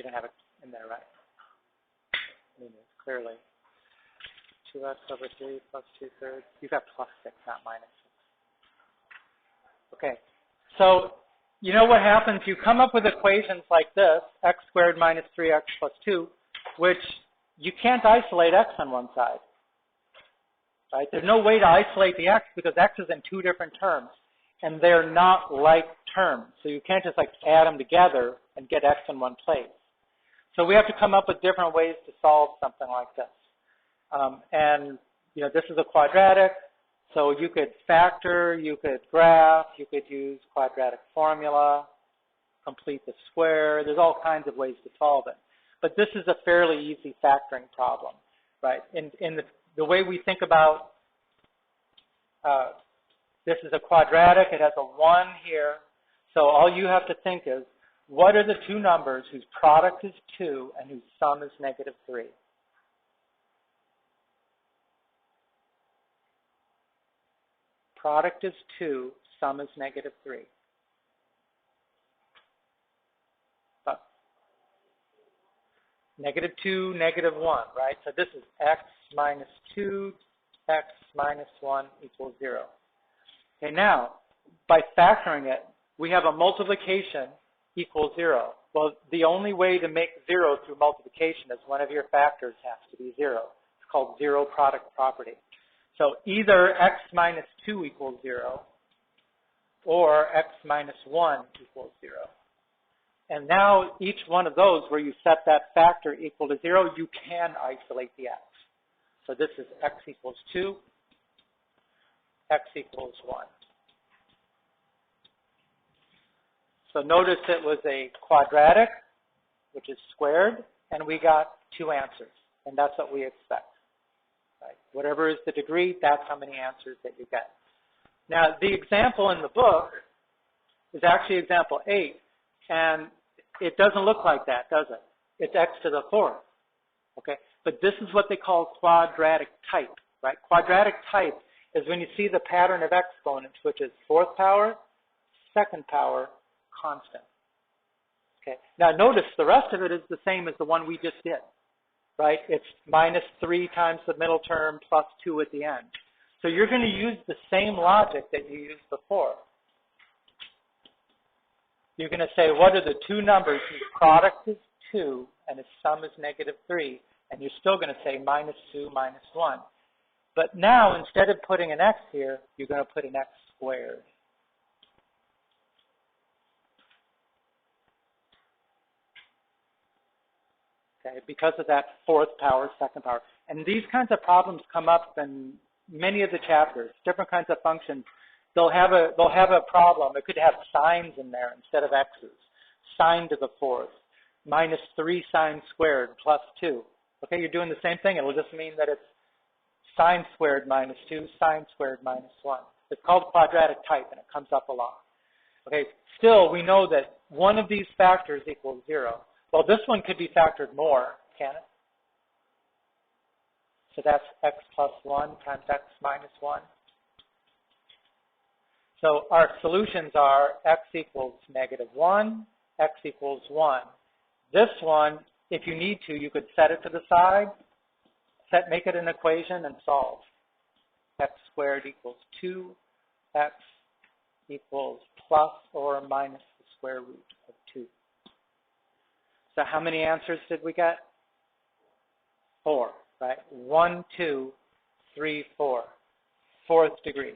you didn't have it in there, right? I mean, it's clearly 2x over 3 plus 2/3. You've got plus 6, not minus 6. Okay, so you know what happens? You come up with equations like this, x squared minus 3x plus 2, which you can't isolate x on one side. Right? There's no way to isolate the x because x is in two different terms, and they're not like terms. So you can't just like add them together and get x in one place. So we have to come up with different ways to solve something like this. And you know, this is a quadratic, so you could factor, you could graph, you could use quadratic formula, complete the square. There's all kinds of ways to solve it. But this is a fairly easy factoring problem, right? In the way we think about this is a quadratic. It has a 1 here. So all you have to think is, what are the two numbers whose product is 2 and whose sum is negative 3? Product is 2, sum is negative 3. Negative 2, negative 1, right? So this is x minus 2, x minus 1 equals 0. Okay, now, by factoring it, we have a multiplication equals 0. Well, the only way to make 0 through multiplication is one of your factors has to be 0. It's called zero product property. So either x minus 2 equals 0 or x minus 1 equals 0. And now each one of those where you set that factor equal to 0, you can isolate the x. So this is x equals 2, x equals 1. So notice it was a quadratic, which is squared, and we got 2 answers. And that's what we expect. Right? Whatever is the degree, that's how many answers that you get. Now, the example in the book is actually example 8, and it doesn't look like that, does it? It's x to the 4th, okay? But this is what they call quadratic type, right? Quadratic type is when you see the pattern of exponents, which is 4th power, 2nd power, constant. Okay. Now notice the rest of it is the same as the one we just did, right? It's minus 3 times the middle term plus 2 at the end. So you're going to use the same logic that you used before. You're going to say, what are the two numbers whose product is 2 and its sum is negative 3? And you're still going to say minus 2 minus 1. But now, instead of putting an x here, you're going to put an x squared. Okay, because of that 4th power, 2nd power. And these kinds of problems come up in many of the chapters, different kinds of functions. They'll have a problem. It could have signs in there instead of x's. Sine to the 4th, minus 3 sine squared plus 2. Okay, you're doing the same thing. It'll just mean that it's sine squared minus 2, sine squared minus 1. It's called quadratic type, and it comes up a lot. Okay, still, we know that one of these factors equals 0. Well, this one could be factored more, can it? So that's x plus 1 times x minus 1. So our solutions are x equals negative 1, x equals 1. This one, if you need to, you could set it to the side, make it an equation, and solve. X squared equals 2, x equals plus or minus the square root of 2. So how many answers did we get? 4, right? 1, 2, 3, 4. 4th degree.